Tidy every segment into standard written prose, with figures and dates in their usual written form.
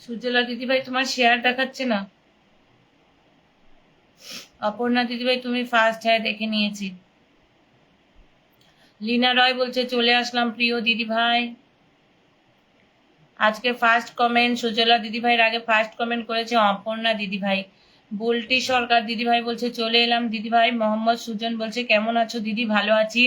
সুজলা দিদিভাই তোমার শেয়ার দেখাচ্ছে না। অপর্ণা দিদিভাই তুমি ফার্স্ট, হ্যাঁ দেখে নিয়েছি। লীনা রয় বলছে চলে আসলাম প্রিয় দিদিভাই। আজকে ফার্স্ট কমেন্ট সুজলা দিদিভাইয়ের আগে ফার্স্ট কমেন্ট করেছে অপর্ণা দিদিভাই। বুলটি সরকার দিদিভাই বলছে চলে এলাম দিদিভাই। মোহাম্মদ সুজন বলছে কেমন আছো দিদি? ভালো আছি।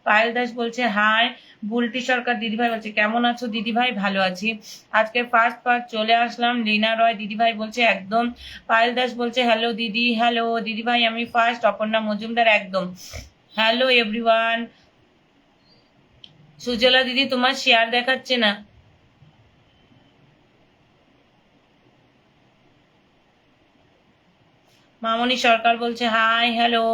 পায়েল দাস বলছে হাই। বুলটি সরকার দিদিভাই বলছে কেমন আছো দিদিভাই? ভালো আছি। আজকে ফার্স্ট পার্ট চলে আসলাম। লীনা রয় দিদিভাই বলছে একদম। পায়েল দাস বলছে হ্যালো দিদি। হ্যালো দিদিভাই আমি ফার্স্ট। অপর্ণা মজুমদার একদম। Hello everyone. সুজলা দিদি তোমার শেয়ার দেখাচ্ছে না। মামনি সরকার বলছে হাই হ্যালো।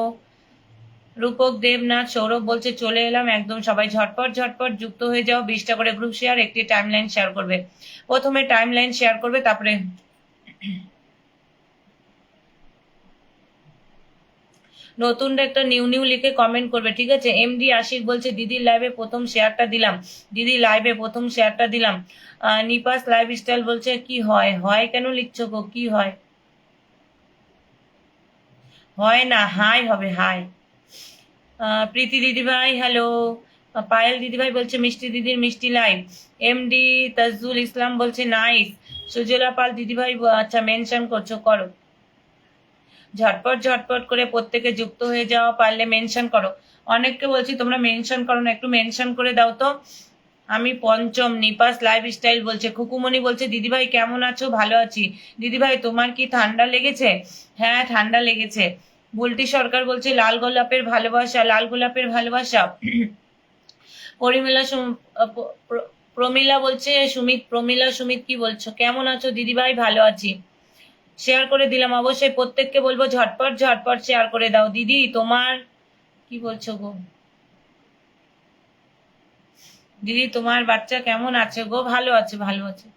রূপক দেবনাথ সৌরভ বলছে চলে এলাম একদম। সবাই ঝটপট ঝটপট যুক্ত হয়ে যাও। 20টা করে গ্রুপ শেয়ার, একটি টাইমলাইন শেয়ার করবে। প্রথমে টাইমলাইন শেয়ার করবে, তারপরে নতুনটা একটা নিউ নিউ লিখে কমেন্ট করবে, ঠিক আছে? এমডি আশিক বলছে দিদির লাইভে প্রথম শেয়ারটা দিলাম। দিদি লাইভে প্রথম শেয়ারটা দিলাম। নিপাস লাইফস্টাইল বলছে কি হয়? হয় কেন লিখছো গো? কি হয়? হয় না, হাই হবে হাই। প্রীতি দিদিভাই হ্যালো। পায়েল দিদিভাই বলছে মিষ্টি দিদির মিষ্টি লাইভ। এমডি তাজুল ইসলাম বলছে নাইস। সুজলা পাল দিদিভাই আচ্ছা মেনশন করছো, করো। ঝটপট ঝটপট করে প্রত্যেকে যুক্ত হয়ে যাওয়া, পারলে মেনশন করো। অনেককে বলছি তোমরা মেনশন করো না, একটু মেনশন করে দাও তো। আমি পঞ্চম। নিপাস লাইফ স্টাইল বলছে খুকুমণি বলছে দিদিভাই কেমন আছো? ভালো আছি। দিদিভাই তোমার কি ঠান্ডা লেগেছে? হ্যাঁ ঠান্ডা লেগেছে। বুলটি সরকার বলছে লাল গোলাপের ভালোবাসা, লাল গোলাপের ভালোবাসা। পরিমেলা প্রমিলা বলছে সুমিত, প্রমিলা সুমিত কি বলছো? কেমন আছো দিদিভাই? ভালো আছি। শেয়ার করে দিলাম, অবশ্যই প্রত্যেককে বলবো ঝটপট ঝটপট শেয়ার করে দাও। দিদি তোমার কি বলছো গো? দিদি তোমার বাচ্চা কেমন আছে গো? ভালো আছে ভালো আছে।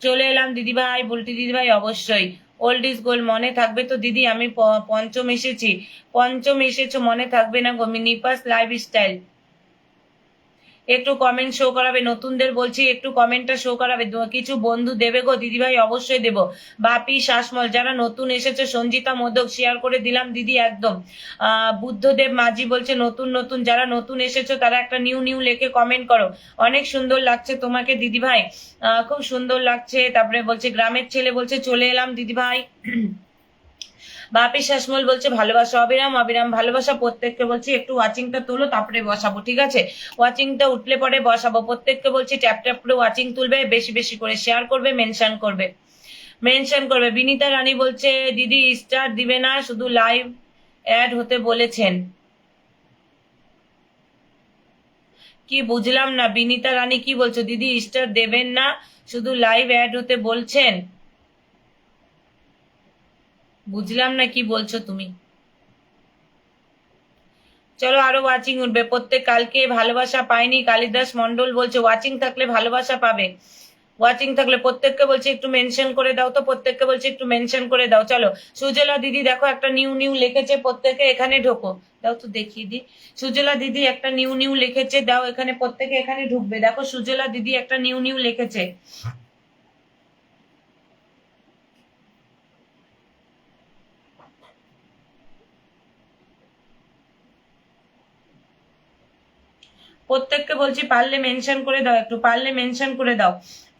চলে এলাম দিদিভাই। বুলটি দিদিভাই অবশ্যই। ওল্ড ইজ গোল্ড মনে থাকবে তো দিদি? আমি পঞ্চম এসেছি। পঞ্চম এসেছো, মনে থাকবে না গো? নিপাস লাইফ স্টাইল একটু কমেন্ট শো করাবে, নতুনদের বলছি একটু কমেন্টটা শো করাবে। কিছু বন্ধু দেবে গো দিদিভাই? অবশ্যই দেব। বাপি শাসমল যারা নতুন এসেছে, সঞ্জিতা মোদক শেয়ার করে দিলাম দিদি একদম। বুদ্ধদেব মাঝি বলছে নতুন নতুন, যারা নতুন এসেছো তারা একটা নিউ নিউ লেখে কমেন্ট করো। অনেক সুন্দর লাগছে তোমাকে দিদিভাই, খুব সুন্দর লাগছে। তারপরে বলছে গ্রামের ছেলে বলছে চলে এলাম দিদিভাই। বাপি শাসমল বলছে ভালোবাসা। অবিরাম অবিরাম ভালোবাসা। প্রত্যেককে বলছি একটু ওয়াচিংটা তুলো, তারপরে বসাবো, ঠিক আছে? ওয়াচিংটা উঠলে পরে বসাবো। প্রত্যেককে বলছি ট্যাপ ট্যাপ করে ওয়াচিং তুলবে, বেশি বেশি করে শেয়ার করবে, মেনশন করবে, মেনশন করবে। বিনীতা রানী বলছে দিদি স্টার দিবে না, শুধু লাইভ অ্যাড হতে বলেছেন। কি বুঝলাম না বিনীতা রানী, কি বলছো? দিদি স্টার দেবেন না, শুধু লাইভ অ্যাড হতে বলছেন? বুঝলাম না কি বলছো তুমি। চলো আরো ওয়াচিং উঠবে প্রত্যেক। কালকে ভালোবাসা পাইনি, কালিদাস মন্ডল বলছে ওয়াচিং থাকলে ভালোবাসা পাবে। ওয়াচিং থাকলে প্রত্যেককে বলছি একটু মেনশন করে দাও তো, প্রত্যেককে বলছি একটু মেনশন করে দাও। চলো সুজলা দিদি দেখো একটা নিউ নিউ লিখেছে, প্রত্যেকে এখানে ঢোকো। দাও তো দেখিয়ে দি। সুজলা দিদি একটা নিউ নিউ লিখেছে, দাও এখানে, প্রত্যেকে এখানে ঢুকবে। দেখো সুজলা দিদি একটা নিউ নিউ লিখেছে। প্রত্যেককে বলছি পারলে মেনশন করে দাও, একটু পারলে মেনশন করে দাও,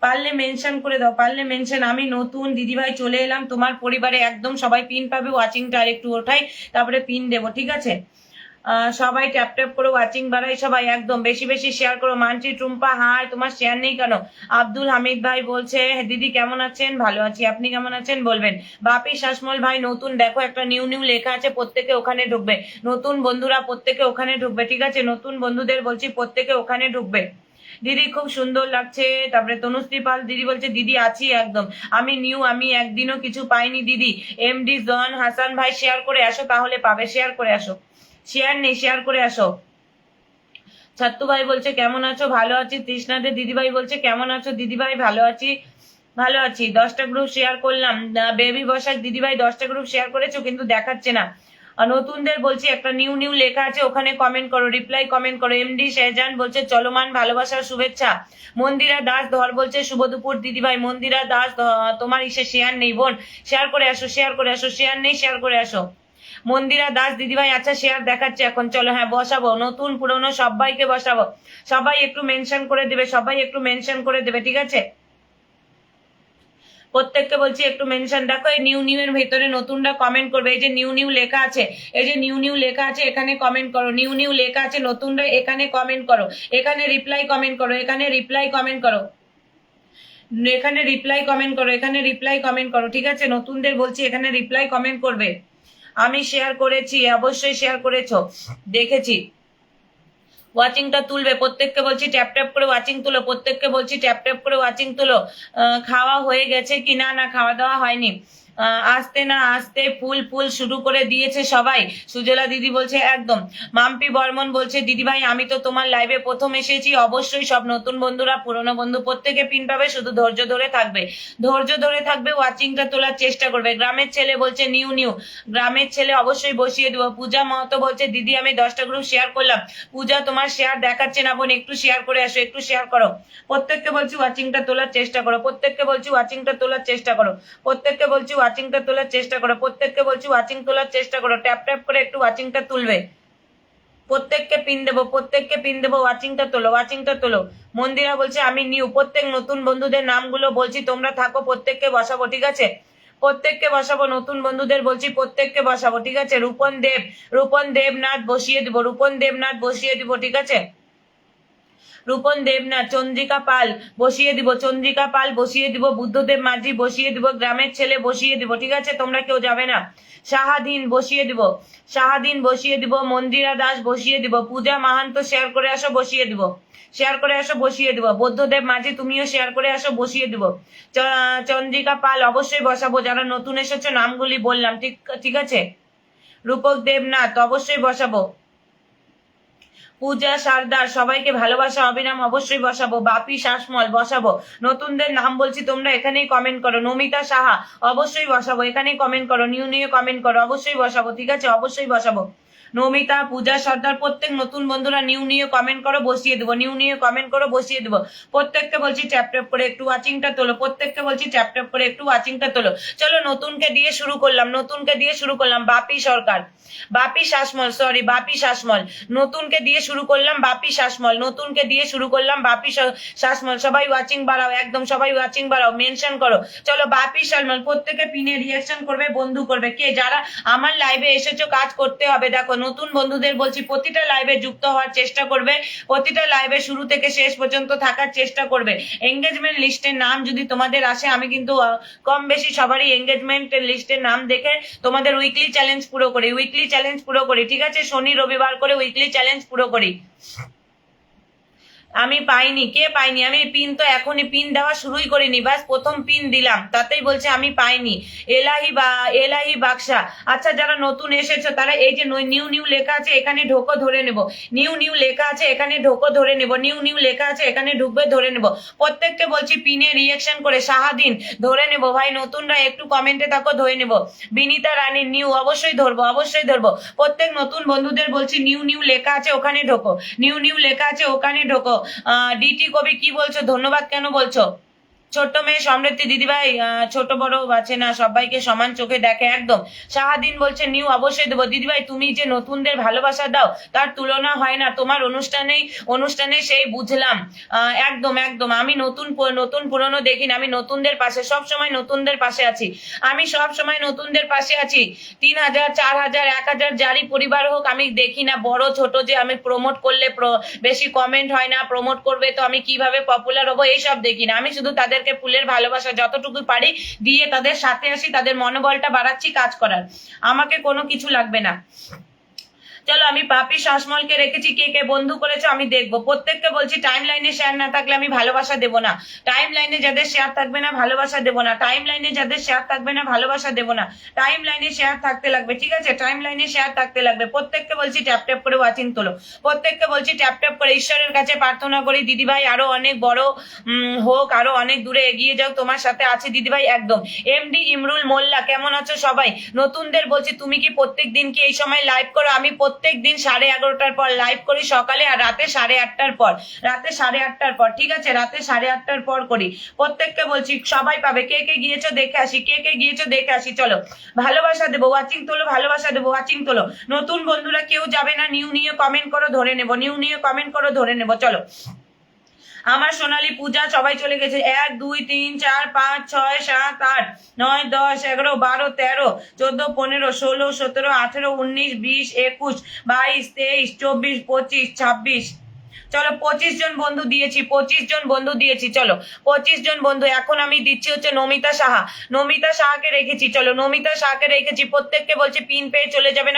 পারলে মেনশন করে দাও, পারলে মেনশন। আমি নতুন দিদিভাই চলে এলাম তোমার পরিবারে একদম। সবাই পিন পাবে, ওয়াচিংটা আর একটু ওঠাই, তারপরে পিন দেবো, ঠিক আছে? সবাই ট্যাপ ট্যাপ করে ওয়াচিং বাড়াই, সবাই একদম বেশি বেশি শেয়ার করো। মানছি টুম্পা হাই, তোমার শেয়ার নেই কেন? আব্দুল হামিদ ভাই বলছে দিদি কেমন আছেন? ভালো আছি, আপনি কেমন আছেন বলবেন। বাপি শাসমল ভাই নতুন, দেখো একটা নিউ নিউ লেখা আছে, প্রত্যেকে ওখানে ঢুকবে। নতুন বন্ধুরা প্রত্যেকে ওখানে ঢুকবে, ঠিক আছে? নতুন বন্ধুদের বলছি প্রত্যেকে ওখানে ঢুকবে। দিদি খুব সুন্দর লাগছে। তারপরে তনুশ্রী পাল দিদি বলছে দিদি আছি একদম, আমি নিউ, আমি একদিনও কিছু পাইনি দিদি। এমডি জন হাসান ভাই শেয়ার করে আসো, তাহলে পাবে। শেয়ার করে আসো, শেয়ার নেই, শেয়ার করে আসো। ছাত্তু ভাই বলছে কেমন আছো? ভালো আছি। তৃষ্ণাদের দিদিভাই বলছে কেমন আছো দিদিভাই? ভালো আছি, ভালো আছি। 10টা গ্রুপ শেয়ার করলাম। বেবি বসাক দিদিভাই 10টা গ্রুপ শেয়ার করেছো কিন্তু দেখাচ্ছে না। আর নতুনদের বলছি একটা নিউ নিউ লেখা আছে, ওখানে কমেন্ট করো, রিপ্লাই কমেন্ট করো। এমডি শেহজান বলছে চলমান ভালোবাসার শুভেচ্ছা। মন্দিরা দাস ধর বলছে শুভ দুপুর দিদিভাই। মন্দিরা দাস তোমার ইসে শেয়ার নেই বোন, শেয়ার করে আসো, শেয়ার করে আসো, শেয়ার নেই, শেয়ার করে আসো। মন্দিরা দাস দিদিভাই আচ্ছা শেয়ার দেখাচ্ছে এখন, চলো হ্যাঁ বসাবো, নতুন পুরনো সবাইকে বসাবো। সবাই একটু মেনশন করে দেবে, সবাই একটু মেনশন করে দেবে, ঠিক আছে? প্রত্যেককে বলছি একটু মেনশন। দেখো এই নিউ নিউ এর ভেতরে নতুনরা কমেন্ট করবে, এই যে নিউ নিউ লেখা আছে, এই যে নিউ নিউ লেখা আছে এখানে কমেন্ট করো, নিউ নিউ লেখা আছে নতুনরা এখানে কমেন্ট করো, এখানে রিপ্লাই কমেন্ট করো, এখানে রিপ্লাই কমেন্ট করো, এখানে রিপ্লাই কমেন্ট করো, এখানে রিপ্লাই কমেন্ট করো, ঠিক আছে? নতুনদের বলছি এখানে রিপ্লাই কমেন্ট করবে। আমি শেয়ার করেছি, অবশ্যই শেয়ার করেছো, দেখেছি। ওয়াচিংটা তুলবে, প্রত্যেককে বলছি ট্যাপ ট্যাপ করে ওয়াচিং তুলো, প্রত্যেককে বলছি ট্যাপ ট্যাপ করে ওয়াচিং তুলো। খাওয়া হয়ে গেছে কি না? না খাওয়া দাওয়া হয়নি। আসতে না আসতে ফুল ফুল শুরু করে দিয়েছে সবাই। সুজলা দিদি বলছে একদম। মাম্পি বর্মন বলছে দিদি ভাই আমি তো তোমার লাইভে প্রথম এসেছি। অবশ্যই সব নতুন বন্ধুরা পুরনো বন্ধু প্রত্যেকে পিন পাবে, শুধু ধৈর্য ধরে থাকবে, ধৈর্য ধরে থাকবে, ওয়াচিংটা তোলার চেষ্টা করবে। গ্রামের ছেলে বলছে নিউ নিউ, গ্রামের ছেলে অবশ্যই বসিয়ে দেবো। পূজা মাহাতো বলছে দিদি আমি 10টা গ্রুপ শেয়ার করলাম। পূজা তোমার শেয়ার দেখাচ্ছে না বোন, একটু শেয়ার করে আসো, একটু শেয়ার করো। প্রত্যেককে বলছি ওয়াচিংটা তোলার চেষ্টা করো, প্রত্যেককে বলছি ওয়াচিংটা তোলার চেষ্টা করো, প্রত্যেককে বলছি ওয়াচিংটা তোলার চেষ্টা করো, প্রত্যেককে বলছি ওয়াচিং তোলার চেষ্টা করো। ট্যাপ ট্যাপ করে একটু ওয়াচিংটা তুলবে। প্রত্যেককে পিন দেবো, প্রত্যেককে পিন দেবো, ওয়াচিংটা তোলো, ওয়াচিংটা তোলো। মন্দিরা বলছে আমি নিউ। প্রত্যেক নতুন বন্ধুদের নামগুলো বলছি, তোমরা থাকো, প্রত্যেককে বসাবো, ঠিক আছে? প্রত্যেককে বসাবো, নতুন বন্ধুদের বলছি প্রত্যেককে বসাবো, ঠিক আছে? রূপন দেব, রূপন দেবনাথ বসিয়ে দিব, রূপন দেবনাথ বসিয়ে দিব, ঠিক আছে? রূপন দেবনাথ, চন্দ্রিকা পাল বসিয়ে দিব, চন্দ্রিকা পাল বসিয়ে দিব, বুদ্ধদেব মাঝি বসিয়ে দিব, গ্রামের ছেলে বসিয়ে দিব, ঠিক আছে? তোমরা কেউ যাবে না। শাহাদিন বসিয়ে দিব, শাহাদিন বসিয়ে দিব, মন্দিরা দাস বসিয়ে দিব, পূজা মাহান্ত শেয়ার করে আসো, বসিয়ে দিব, শেয়ার করে আসো, বসিয়ে দিব। বুদ্ধদেব মাঝি তুমিও শেয়ার করে আসো, বসিয়ে দিব। চন্দ্রিকা পাল অবশ্যই বসাবো, যারা নতুন এসেছো নামগুলি বললাম, ঠিক ঠিক আছে? রূপক দেবনাথ অবশ্যই বসাবো। পূজা সারদার সবাইকে ভালোবাসা অবিরাম অবশ্যই বসাবো। বাপি শাসমল বসাবো। নতুনদের নাম বলছি, তোমরা এখানেই কমেন্ট করো। নমিতা সাহা অবশ্যই বসাবো, এখানেই কমেন্ট করো, নিউ নিউ কমেন্ট করো, অবশ্যই বসাবো, ঠিক আছে? অবশ্যই বসাবো। নমিতা, পূজা সর্দার, প্রত্যেক নতুন বন্ধুরা নিউ নিউ কমেন্ট করো, বসিয়ে দেবো, নিউ নিউ কমেন্ট করো, বসিয়ে দেবো। প্রত্যেককে বলছি ট্যাপ ট্যাপ করে একটু ওয়াচিংটা তোলো, প্রত্যেককে বলছি ট্যাপ ট্যাপ করে একটু ওয়াচিংটা তোলো। চলো নতুনকে দিয়ে শুরু করলাম, নতুনকে দিয়ে শুরু করলাম। বাপি সরকার, বাপি শাসমল, সরি বাপি শাসমল, নতুনকে দিয়ে শুরু করলাম। বাপি শাসমল, নতুনকে দিয়ে শুরু করলাম। বাপি শাসমল, সবাই ওয়াচিং বাড়াও, একদম সবাই ওয়াচিং বাড়াও, মেনশন করো। চলো বাপি শাসমল, প্রত্যেকে পিনে রিয়াকশন করবে, বন্ধু করবে। কে যারা আমার লাইভে এসেছো কাজ করতে হবে। দেখো নতুন বন্ধুদের বলছি প্রতিটা লাইভে যুক্ত হওয়ার চেষ্টা করবে, প্রতিটা লাইভে শুরু থেকে শেষ পর্যন্ত থাকার চেষ্টা করবে। এঙ্গেজমেন্ট লিস্টের নাম যদি তোমাদের আসে, আমি কিন্তু কম বেশি সবারই এঙ্গেজমেন্ট লিস্টের নাম দেখে তোমাদের উইকলি চ্যালেঞ্জ পুরো করি, উইকলি চ্যালেঞ্জ পুরো করি, ঠিক আছে? শনি রবিবার করে উইকলি চ্যালেঞ্জ পুরো করি। আমি পাইনি, কে পাইনি? আমি পিন তো এখনই পিন দেওয়া শুরুই করিনি, বাস প্রথম পিন দিলাম, তাতেই বলছে আমি পাইনি। এলাহি বা এলাহি বাক্সা, আচ্ছা যারা নতুন এসেছো তারা এই যে নিউ নিউ লেখা আছে এখানে ঢোকো, ধরে নেব। নিউ নিউ লেখা আছে এখানে ঢোকো, ধরে নেব। নিউ নিউ লেখা আছে এখানে ঢুকবে, ধরে নেব। প্রত্যেককে বলছি পিনে রিয়াকশন করে শাহাদিন ধরে নেব। ভাই নতুনরা একটু কমেন্টে থাকো, ধরে নেব। বিনীতা রানী নিউ, অবশ্যই ধরবো, অবশ্যই ধরবো। প্রত্যেক নতুন বন্ধুদের বলছি নিউ নিউ লেখা আছে ওখানে ঢোকো, নিউ নিউ লেখা আছে ওখানে ঢোকো। ডিটি কবি কি বলছো? ধন্যবাদ কেন বলছো? ছোট্ট মেয়ে সমৃদ্ধি দিদিভাই, ছোট বড় আছে না, সবাইকে সমান চোখে দেখে, একদম। শাহাদিন বলছে নিউ, অবশ্যই দেবো। দিদিভাই তুমি যে নতুনদের ভালোবাসা দাও তার তুলনা হয় না, তোমার অনুষ্ঠানেই অনুষ্ঠানে সেই বুঝলাম। একদম একদম, আমি নতুন নতুন পুরনো দেখি না, আমি নতুনদের পাশে সব সময়, নতুনদের পাশে আছি, আমি সব সময় নতুনদের পাশে আছি। 3000 4000 1000 যারই পরিবার হোক, আমি দেখি না বড় ছোট যে আমি প্রমোট করলে বেশি কমেন্ট হয় না, প্রমোট করবে তো আমি কিভাবে পপুলার হবো, এইসব দেখি না। আমি শুধু তাদেরকে ফুলের ভালোবাসা যতটুকু পারি দিয়ে তাদের সাথে আসি, তাদের মনোবলটা বাড়াচ্ছি কাজ করার, আমাকে কোনো কিছু লাগবে না। চলো আমি পাপি শাসমলকে রেখেছি, কে কে বন্ধু করেছো আমি দেখবো। প্রত্যেককে বলছি টাইম লাইনে শেয়ার না থাকলে আমি ভালোবাসা দেবো না। টাইম লাইনে যাদের শেয়ার থাকবে না ভালোবাসা দেবো না। টাইম লাইনে যাদের শেয়ার থাকবে না ভালোবাসা দেবো না। টাইম লাইনে শেয়ার থাকতে লাগবে, ঠিক আছে? টাইম লাইনে শেয়ার থাকতে লাগবে। প্রত্যেককে বলছি ট্যাপ ট্যাপ করে ওয়াচিং তোলো। প্রত্যেককে বলছি ট্যাপ ট্যাপ করে। ঈশ্বরের কাছে প্রার্থনা করি দিদিভাই আরো অনেক বড় হোক, আরো অনেক দূরে এগিয়ে যাও, তোমার সাথে আছে দিদিভাই একদম। এমডি ইমরুল মোল্লা, কেমন আছো সবাই? নতুনদের বলছি তুমি কি প্রত্যেক দিন কি এই সময় লাইভ করো? আমি প্রত্যেক দিন 11:30টার পর লাইভ করি, সকালে আর রাতে 8:30টার পর। রাতে 8:30টার পর, ঠিক আছে? রাতে 8:30টার পর করি। প্রত্যেককে বলছি সবাই পাবে। কে কে গিয়েছো দেখে আসি, কে কে গিয়েছো দেখে আসি। চলো ভালোবাসা দেবো, ওয়াচিং তোলো, ভালোবাসা দেবো, ওয়াচিং তোলো। নতুন বন্ধুরা কেউ যাবে না, নিউ নিয়ে কমেন্ট করো, ধরে নেবো। নিউ নিয়ে কমেন্ট করো, ধরে নেবো। চলো আমার সোনালী পূজা, সবাই চলে গেছে। 1 2 3 4 5 6 7 8 9 10 11 12 13 14 15 16 17 18 19 20 21 22 23 24 25 26। চলো 25 জন বন্ধু দিয়েছি, 25 জন বন্ধু দিয়েছি। চলো 25 জন বন্ধু। এখন আমি দিচ্ছি হচ্ছে নমিতা সাহা। নমিতা সাহাকে রেখেছি। চলো নমিতা সাহাকে রেখেছি। প্রত্যেককে বলছি পিন পেয়ে চলে যাবে না।